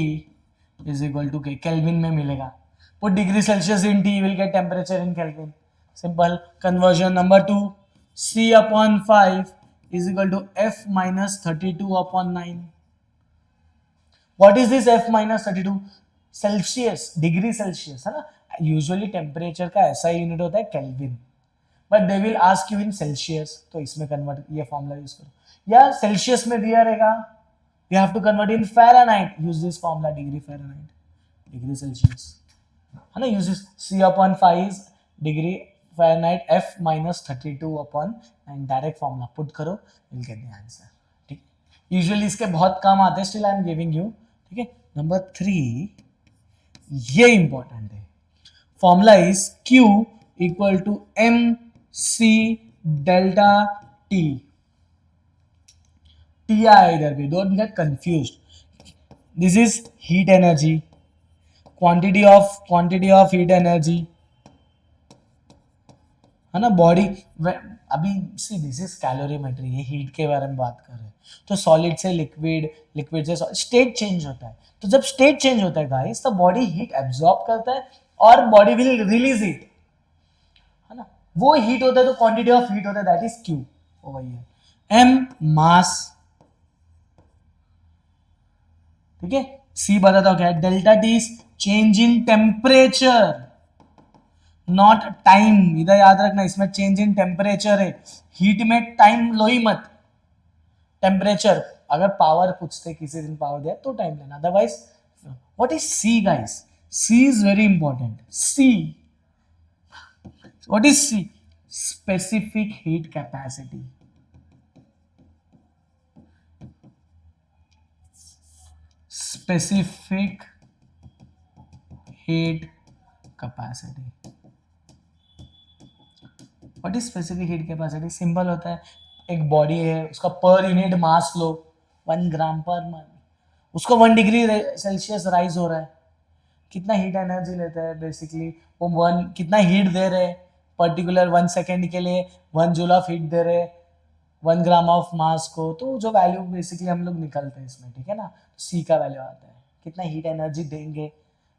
is equal to K. Kelvin में मिलेगा. Put degree Celsius in T, will get temperature in kelvin. Simple conversion. Number 2, C upon 5 is equal to F minus 32 upon 9. What is this F minus 32? Celsius, degree Celsius, है ना. Usually temperature का ऐसा unit होता है kelvin, but they will ask you in Celsius, तो इसमें convert, ये formula use करो. या सेल्सियस में दिया रहेगा, you have to convert in Fahrenheit, use this formula, degree Fahrenheit, degree Celsius, है ना. Use this C upon 5 degree Fahrenheit, F minus 32 upon 9. Direct formula put करो, विल गेट द आंसर. ठीक है, यूजुअली इसके बहुत काम आते हैं, still I am giving you. ठीक है, नंबर 3, ये इंपॉर्टेंट है. Formula is Q equal to MC delta T. T आया इधर भी, don't get confused. This is heat energy, quantity of heat energy, है ना. बॉडी अभी सी, दिस इज कैलोरीमेट्री, ये हीट के बारे में बात कर रहे हैं. तो सॉलिड से लिक्विड, लिक्विड से स्टेट चेंज होता है. तो जब स्टेट चेंज होता है गाइस, तो बॉडी हीट एब्जॉर्ब करता है और बॉडी विल रिलीज हीट, है ना. वो हीट होता है, तो क्वांटिटी ऑफ हीट होता है, that is Q over here. M मास. ठीक है, C बताता हूं क्या है. Delta T is change in temperature, not time. इधर याद रखना, इसमें चेंज इन टेम्परेचर है. हीट में टाइम लो ही मत, टेम्परेचर. अगर पावर पूछते, किसी दिन पावर दिया तो टाइम लेना, otherwise. What is C guys? C is very important. C, what is C? Specific heat capacity. Specific heat capacity. What is specific heat capacity? Simple होता है, एक बॉडी है, उसका पर यूनिट मास लो 1 ग्राम/मोल, उसको 1 degree Celsius rise हो रहा है, कितना हीट एनर्जी लेता है बेसिकली वो, वन कितना हीट दे रहे पर्टिकुलर 1 सेकेंड के लिए, 1 जूल ऑफ हीट दे रहे 1 ग्राम ऑफ मास को, तो जो वैल्यू बेसिकली हम लोग निकलते हैं इसमें, ठीक है ना, सी का वैल्यू आता है, कितना हीट एनर्जी देंगे,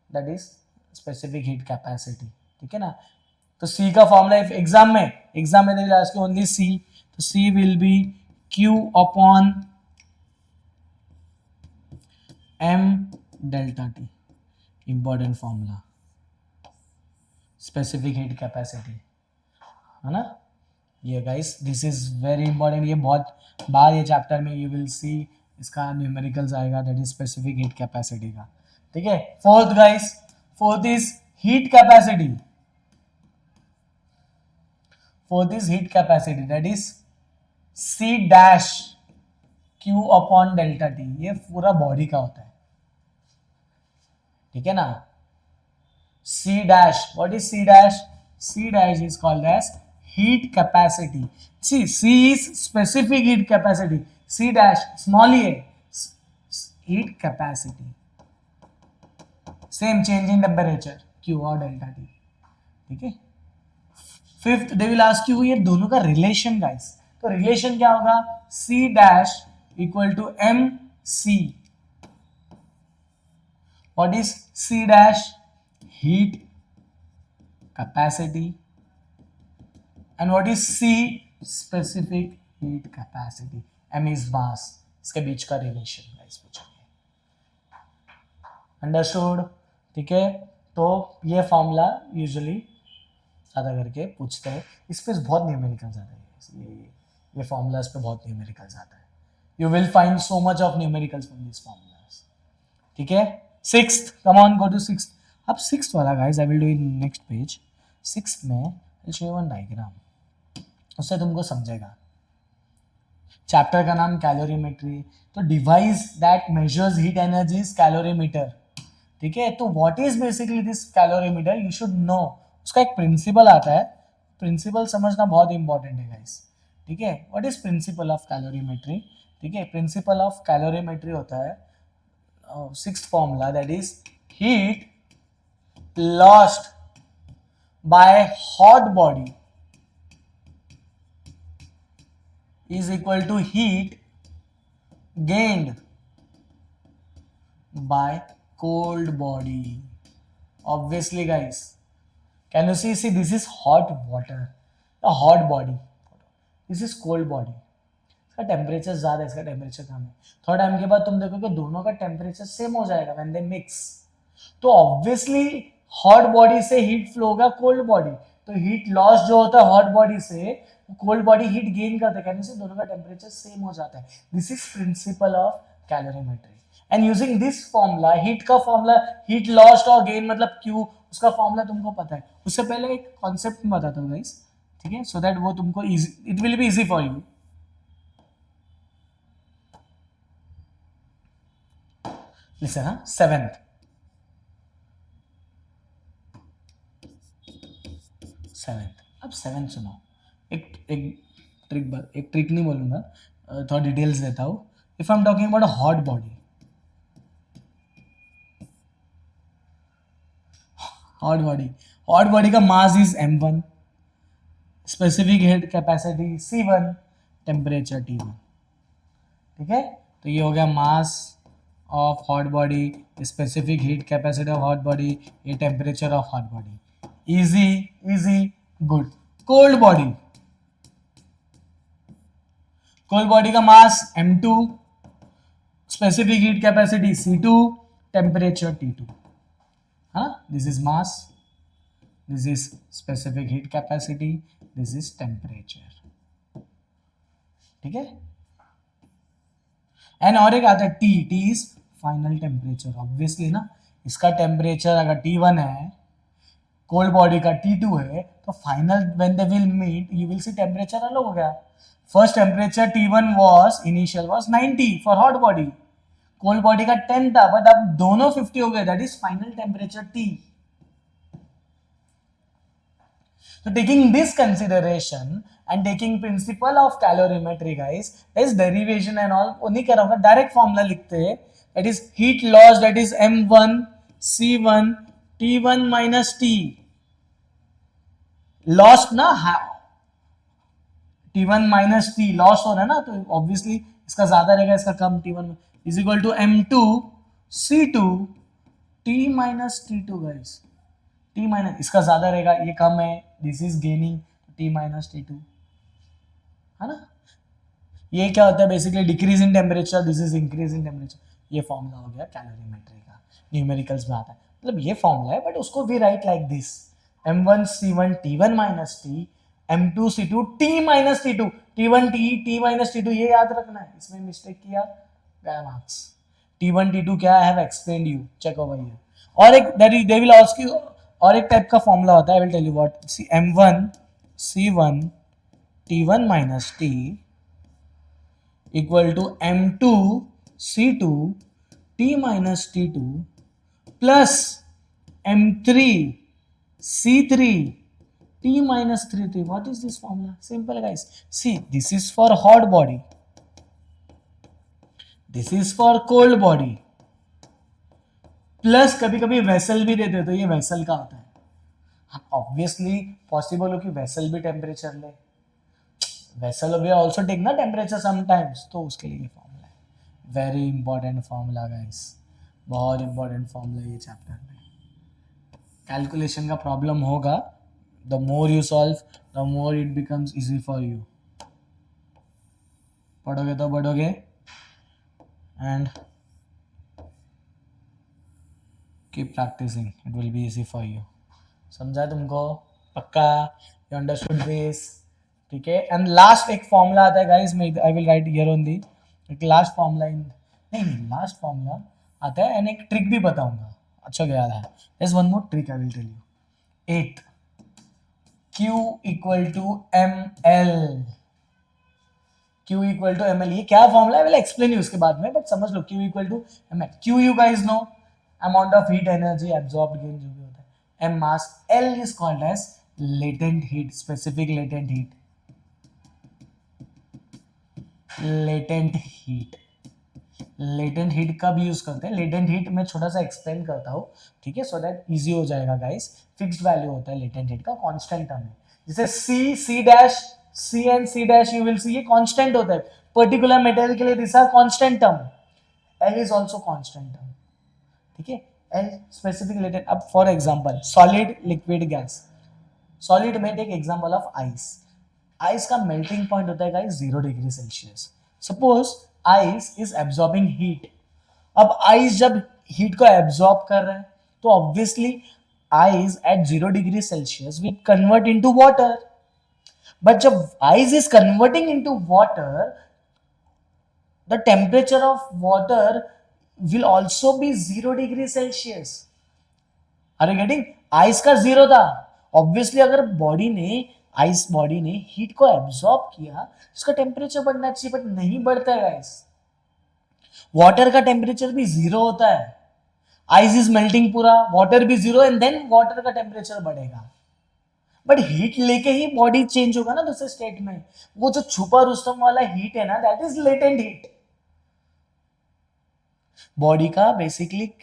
that is specific heat capacity, ठीक है ना। तो सी का फॉर्मूला एग्जाम में they ask you only C, तो C will be Q upon M delta T, important formula, specific heat capacity, है ना। ये guys this is very important, ये बहुत बार ये चैप्टर में यू विल सी इसका न्यूमेरिकल्स आएगा, that is specific heat capacity का, ठीक है। Fourth guys, fourth is heat capacity, fourth is heat capacity, that is C dash Q upon delta T, ये पूरा बॉडी का होता है, ठीक है ना। C dash, what is C dash? C dash is called as heat capacity. See, C is specific heat capacity. C dash, small e, heat capacity. Same change in temperature, Q और delta T. ठीक है। Fifth they will ask you ये दोनों का relation guys, तो relation क्या होगा? C dash equal to M C. What is C dash? Heat capacity. And what is C? Specific heat capacity. M is mass. इसके बीच का रिलेशन गाइस पूछेंगे, understood, ठीक है। तो ये फॉर्मूला यूजुअली ज़्यादा करके पूछते हैं, इस पे बहुत न्यूमेरिकल्स आता है, इसलिए ये फॉर्मूलाज पे बहुत न्यूमेरिकल्स आता है, you will find so much of numericals from this formulas, ठीक है। Sixth, come on go to sixth. अब सिक्स्थ वाला guys I will do in next page. Sixth में I show you one diagram, उससे तुमको समझेगा। चैप्टर का नाम कैलोरीमेट्री, तो device that measures heat energy is calorimeter, ठीक है। तो what is basically this calorimeter, you should know, उसका एक प्रिंसिपल आता है, प्रिंसिपल समझना बहुत इंपॉर्टेंट है गाइस, ठीक है। What is principle of calorimetry, ठीक है। प्रिंसिपल ऑफ कैलोरीमेट्री होता है sixth formula, that is heat lost by hot body is equal to heat gained by cold body. Obviously guys, can you see this is hot water, a hot body, this is cold body, इसका temperature ज़्यादा है, इसका temperature कम है, थोड़ा time के बाद तुम देखोगे दोनों का टेम्परेचर सेम हो जाएगा व्हेन दे मिक्स, तो ऑब्वियसली हॉट बॉडी से हीट फ्लो होगा कोल्ड बॉडी, तो हीट लॉस जो होता है हॉट बॉडी से, कोल्ड बॉडी हीट गेन करते हैं, से दोनों का टेम्परेचर सेम हो जाता है। This is principle of calorimetry, and using this formula, heat का फॉर्मूला, हीट लॉस्ट और गेन मतलब Q, उसका फॉर्मूला तुमको पता है। उससे पहले एक कॉन्सेप्ट में बताता हूँ गाइस, ठीक है, सो दैट वो तुमको easy, it will be easy for you. Listen, हाँ, सेवेंथ अब सेवेंथ सुनो, एक ट्रिक नहीं बोलूंगा, थोड़ा डिटेल्स देता हूँ। If I am talking about a hot body, hot body का mass is m1, specific heat capacity c1, temperature T1, ठीक है। तो ये हो गया mass of hot body, specific heat capacity of hot body, ये temperature of hot body, easy good. Cold body का मास m2, specific heat capacity c2, temperature T2, हाँ, this is mass, this is specific heat capacity, this is temperature, ठीक है। And और एक आता है T is final temperature, obviously ना, इसका टेम्परेचर अगर T1 है, कोल्ड बॉडी का T2 है, तो final when they will meet you will see temperature अलग हो गया। First temperature T1 was initial was 90 for hot body, cold body का 10 था, बट अब दोनों 50 हो गए, that is final temperature T। So taking this consideration and taking principle of calorimetry, guys, is derivation and all. वो नहीं कर रहा हूँ, direct formula लिखते हैं. That is heat loss. That is M1 C1 T1 minus T. Lost ना T1 minus T loss हो रहा है ना, तो ऑब्वियसली इसका ज्यादा रहेगा, इसका कम. T1 is equal to M2 C2 T minus T2 guys. T minus इसका ज्यादा रहेगा, ये कम है, this is gaining, T minus T2 है ना. ये क्या होता है basically, decrease in temperature, this is increase in temperature. ये फॉर्मूला हो गया कैलोरीमेट्री का, न्यूमेरिकल्स में आता है. मतलब ये फॉर्मूला है, बट उसको भी right like this, M1 C1 T1 minus T, M2 C2 T minus T2, T1 T minus T2, ये याद रखना है. इसमें मिस्टेक किया गया मार्क्स. T1 T2 क्या, I have explained you, check over here. और एक दे विल आस्क यू, और एक टाइप का फॉर्मूला होता है, I will tell you what. See M1 C1 T1 minus T equal to M2 C2 T minus T2 plus M3 C3 T minus 3T. What is this formula? Simple guys. See, this is for hot body. This is for cold body. Plus कभी कभी vessel भी देते, तो ये vessel का होता है. Obviously possible हो कि वेसल भी टेम्परेचर ले, वेसल भी ऑल्सो टेक ना टेम्परेचर समटाइम्स, तो उसके लिए फॉर्मूला है. वेरी इंपॉर्टेंट फॉर्मूला गाइस, बहुत इंपॉर्टेंट फॉर्मूला ये चैप्टर में. कैलकुलेशन का प्रॉब्लम होगा, the more you solve the more it becomes easy for you. पढ़ोगे तो बढ़ोगे, and keep practicing, it will be easy for you. समझा तुमको? पक्का? You understood this? ठीक है. एंड लास्ट एक फॉर्मूला आता है guys, I will write here only. एक लास्ट फॉर्मूला नहीं लास्ट फॉर्मूला आता है, एंड एक ट्रिक भी बताऊंगा. अच्छा क्या है, there's one more trick I will tell you. 8 Q equal to ml. Q equal to ml, ये क्या फॉर्मूला है, I will explain you उसके बाद में, बट समझ लो. Q equal to ml. Q you guys know, amount of heat energy absorbed gain जो भी होता है. M mass. L is called as latent heat, specific latent heat. Latent heat. Latent heat कब use करते हैं? Latent heat में छोटा सा एक्सप्लेन करता हूँ, ठीक है, सो दैट इजी हो जाएगा गाइस. फिक्स्ड वैल्यू होता है लेटेंट हीट का, कांस्टेंट टर्म है. जैसे C dash, C and C dash you will see, ये कांस्टेंट होता है. पर्टिकुलर मटेरियल के लिए this are constant term. L is also constant term, ठीक है. L specific latent. अब for example solid, liquid, gas. Solid में take example of ice. Ice का मेल्टिंग पॉइंट होता है guys 0 degree Celsius. Suppose ice is absorbing heat. अब ice जब heat को एब्जॉर्ब कर रहा है, तो obviously ice at 0 degree Celsius will convert into water. But जब ice is converting into water, the temperature of water will also be 0 degree Celsius. Are you getting? Ice का 0 था, obviously अगर ice body ने heat को absorb किया, उसका temperature बढ़ना चाहिए, बट नहीं बढ़ता है गाइस. वाटर का टेम्परेचर भी 0 होता है. आइस इज मेल्टिंग पूरा, वाटर भी 0, एंड देन वाटर का टेम्परेचर बढ़ेगा. बट हीट लेके ही बॉडी चेंज होगा ना दूसरे स्टेट में. वो जो छुपा रुस्तम वाला हीट है ना, that is latent heat. Body का बेसिकली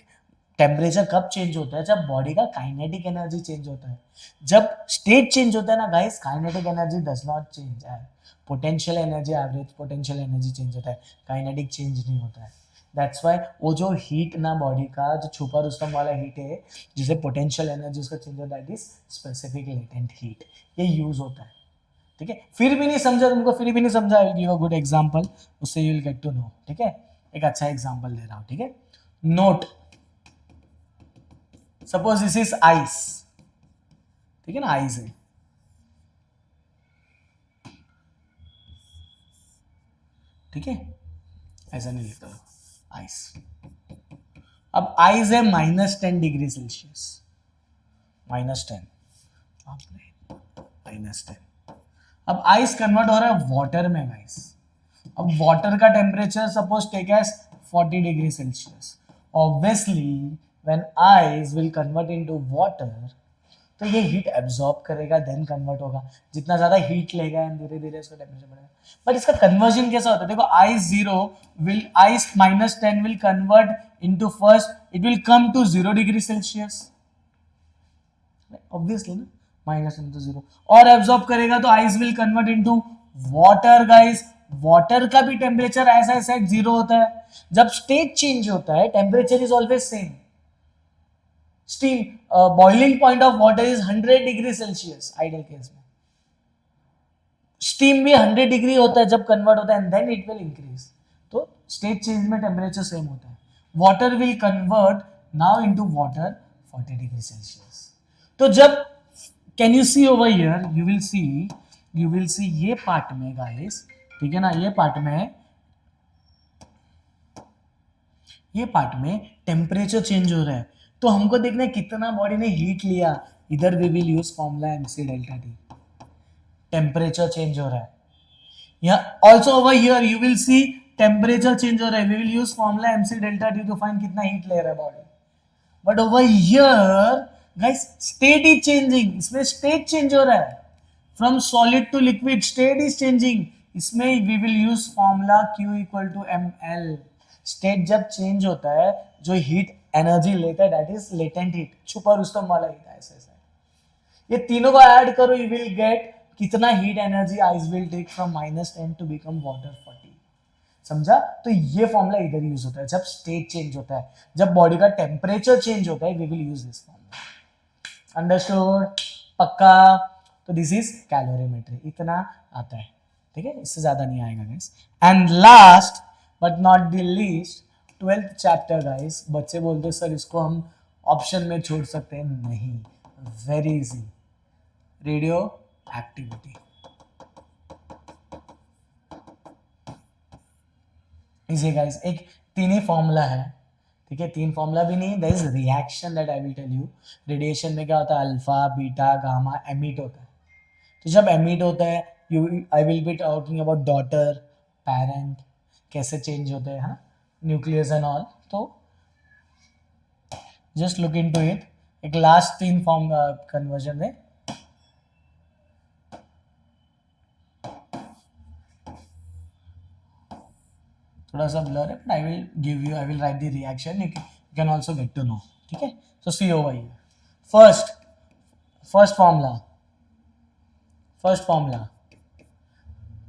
टेम्परेचर कब चेंज होता है? जब बॉडी का काइनेटिक एनर्जी चेंज होता है. जब स्टेट चेंज होता है ना guys, kinetic energy does not change. Potential energy, average potential energy change होता है, काइनेटिक चेंज नहीं होता है. दैट्स व्हाई वो जो हीट ना बॉडी का, जो छुपा रुस्तम वाला हीट है, जिसे पोटेंशियल एनर्जी उसका चेंज होता है, that is specific latent heat. ये यूज होता है, ठीक है. फिर भी नहीं समझा तुमको, फिर भी नहीं समझा, I will give a good example, उससे you will get to know. ठीक है, एक अच्छा एग्जांपल दे रहा हूँ. ठीक है, note, suppose this is ice. ठीक है ना, आइस है. ठीक है, ऐसा नहीं लिखता आइस. अब आइस है -10 डिग्री सेल्सियस, -10, -10. अब आइस कन्वर्ट हो रहा है वाटर में गाइस. अब वाटर का temperature suppose take as 40 degree Celsius. Obviously when ice will convert into water, तो ये हीट एब्जॉर्ब करेगा देन कन्वर्ट होगा, जितना ज्यादा हीट लेगा एंड धीरे धीरे इसका टेम्परेचर बढ़ेगा। बट इसका कन्वर्जन कैसा होता है, देखो I-10 will convert into first, it will come to 0 degree Celsius, obviously ना, -0 और एब्जॉर्ब करेगा तो ice will convert into water guys. Water का भी टेम्परेचर ऐसा ऐसा 0 होता है, जब स्टेट चेंज होता है temperature is always same. Steam boiling point of water is 100 degree Celsius ideal case में, स्टीम भी 100 डिग्री होता है जब कन्वर्ट होता है and then it will increase. तो स्टेट चेंज में टेम्परेचर सेम होता है। Water will convert now into water 40 degree Celsius. तो जब can you see over here, you will see ये पार्ट में गाइस, ठीक है ना, ये पार्ट में टेम्परेचर चेंज हो रहा है। तो हमको देखना है कितना बॉडी ने हीट लिया, इधर we will use formula mc delta T, temperature change हो रहा है। यहाँ also over here you will see temperature change हो रहा है, we will use formula mc delta T to find कितना हीट ले रहा है body. But over here guys state is changing, इसमें स्टेट चेंज हो रहा है, from solid to liquid state is changing. इसमें we will use formula Q equal to ml। State जब चेंज होता है जो हीट एनर्जी लेता है दैट इज लेटेंट हीट, छुपा रुस्तम वाला हीट है, ऐसे। ये तीनों को ऐड करो, यू विल गेट कितना heat energy ice will take from -10 to become water 40। समझा? तो ये फॉर्मूला इधर यूज होता है जब स्टेट चेंज होता है, जब बॉडी का टेम्परेचर चेंज होता है, we will use this formula. Understood? पक्का? तो दिस इज कैलोरीमेट्री, इतना आता है, ठीक है, इससे ज्यादा नहीं आएगा guys. And last but not the least 12th chapter guys. बच्चे बोलते सर इसको हम ऑप्शन में छोड़ सकते हैं, नहीं, very easy, radio activity. Easy guys, एक तीन ही फॉर्मूला है, ठीक है, तीन फॉर्मूला भी नहीं, there is reaction that I will tell you. Radiation में क्या होता है, अल्फा बीटा गामा एमिट होता है। तो जब एमिट होता है I will be talking about daughter parent, कैसे चेंज होते हैं, हाँ, न्यूक्लियस एंड ऑल। तो जस्ट लुक इनटू इट। एक लास्ट तीन फॉर्म कन्वर्जन है, थोड़ा सा ब्लर है, but I will write the reaction, you can also get to know, ठीक है। So see over here, first formula,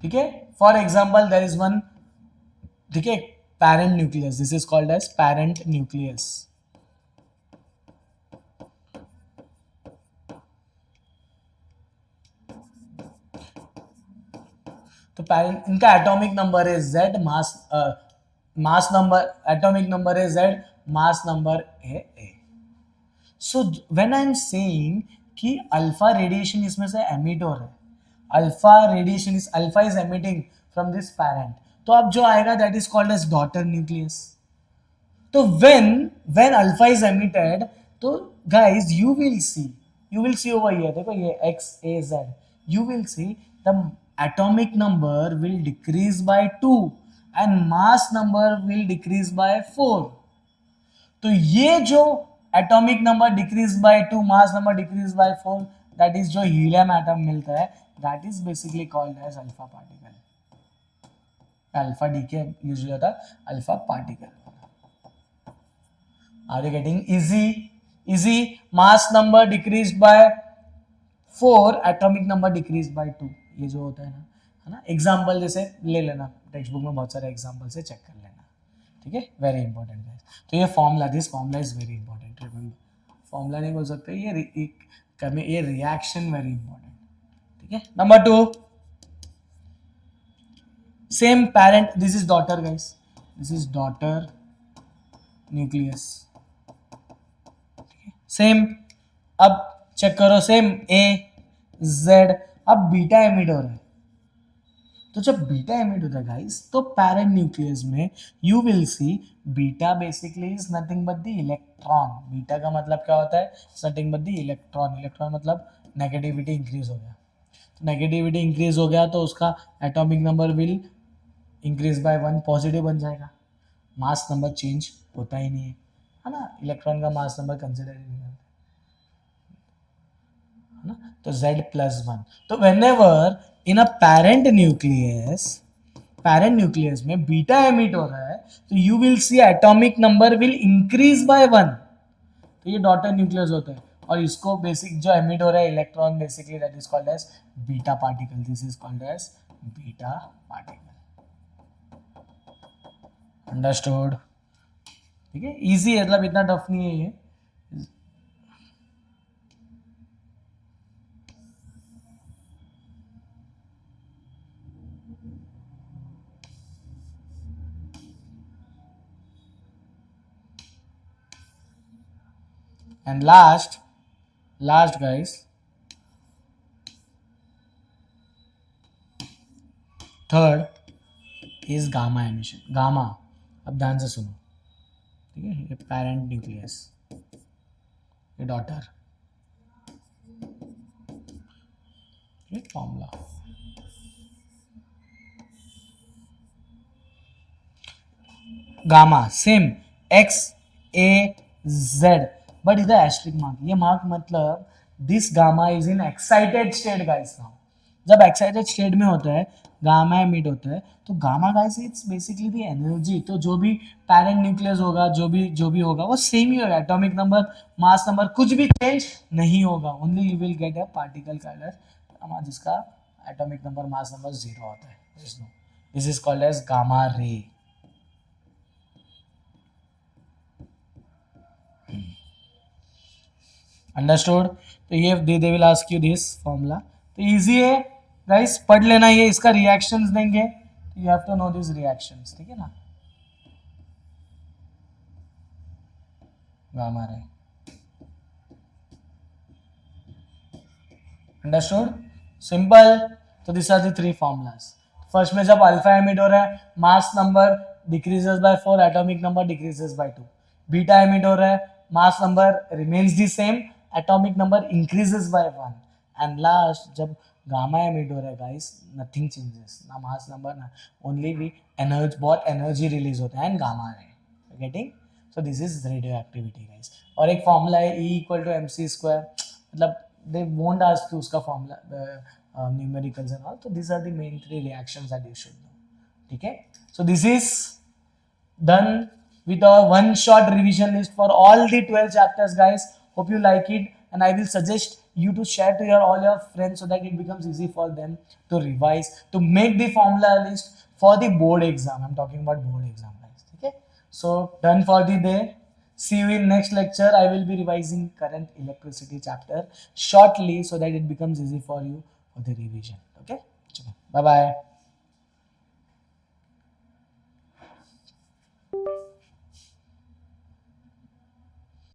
ठीक है। For example there is one, ठीक है, parent nucleus, this is called as parent nucleus. तो parent, इनका atomic number है Z, mass number, atomic number है Z, मास नंबर है A। So when I am saying कि अल्फा रेडिएशन इसमें से एमिट हो रहा है, alpha is emitting from this parent, तो अब जो आएगा that is called as daughter nucleus. तो व्हेन अल्फा इज एमिटेड, तो guys you will see over here, देखो ये X A Z, you will see the atomic number will decrease by 2 and mass number will decrease by 4। तो ये जो atomic number decrease by 2, mass number decrease by 4, that is जो helium atom मिलता है, that is basically called as alpha particle। alpha decay usually होता है alpha particle। Are you getting? easy, mass number decreased by 4, atomic number decreased by 2, ये जो होता है ना, एग्जाम्पल जैसे ले लेना, टेक्स्ट बुक में बहुत सारे एग्जाम्पल से चेक कर लेना, ठीक है, वेरी इंपॉर्टेंट गाइस। तो ये formula, this formula is very important, remember, formula नहीं बोल सकते, ये रिएक्शन वेरी इंपॉर्टेंट, ठीक है। Number 2, same parent, this is daughter guys, this is daughter nucleus, same. अब चेक करो, सेम A Z, अब बीटा एमिट हो रहा है। तो जब बीटा एमिट होता है गाइस, तो पेरेंट न्यूक्लियस में you will see beta basically is nothing but the electron. Beta का मतलब क्या होता है, nothing but the electron. Electron मतलब नेगेटिविटी इंक्रीज हो गया, तो नेगेटिविटी इंक्रीज हो गया तो उसका atomic number will increase by 1, positive बन जाएगा। मास नंबर चेंज होता ही नहीं है ना, इलेक्ट्रॉन का मास नंबर कंसिडर ही नहीं करते। है ना, तो Z+1। तो whenever in a parent nucleus में बीटा एमिट हो रहा है, तो you will see atomic number will increase by 1। तो ये डॉटर न्यूक्लियस होता है, और इसको बेसिक जो एमिट हो रहा है electron, basically that is called as beta particle. This is called as beta particle. Understood? ठीक है, इजी है, मतलब इतना टफ नहीं है ये। And last guys, third is gamma emission. Gamma, अब ध्यान से सुनो, ठीक है, ये पेरेंट न्यूक्लियस, ये डॉटर, ये formula. Gamma same XAZ, but इधर एस्ट्रिक मार्क। ये मार्क मतलब this gamma is in excited state guys. Now जब एक्साइटेड स्टेट में होता है, गामा एमिट होता है, तो gamma guys it's basically the energy. तो जो भी पेरेंट न्यूक्लियस होगा, जो भी होगा वो सेम ही होगा। एटॉमिक नंबर, मास नंबर कुछ भी चेंज नहीं होगा। Only you will get a particle colour जिसका एटॉमिक नंबर, मास नंबर 0 होता है। This is called as gamma ray. Understood? तो ये they will ask you this formula. तो इजी है गाइस, पढ़ लेना। ये इसका रिएक्शंस देंगे, you have to know this reactions, ठीक है ना। Gamma ray, understood? सिंपल। तो this are the three formulas. First में जब अल्फा एमिट हो रहा है, mass number decreases by 4, atomic number decreases by 2। Beta emit हो रहा है, mass number remains the same, atomic number increases by 1। And last जब गामा एमिट हो रहा है गाइस, नथिंग चेंजेस, ना मास नंबर ना, ओनली वी एनर्जी, बहुत एनर्जी रिलीज होता है एंड गामा है। Getting? So this is radio activity guys. और एक फॉर्मूला है E=mc², मतलब they won't ask you उसका formula, the numericals and all. So these are the main three reactions that you should know. ठीक है? So this is done with a one short revision list for all the 12 chapters, guys. Hope you like it, and I will suggest you to share to all your friends so that it becomes easy for them to revise, to make the formula list for the board exam. I'm talking about board exam, guys. Okay? So done for the day. See you in next lecture. I will be revising current electricity chapter shortly so that it becomes easy for you for the revision. Okay? Bye bye.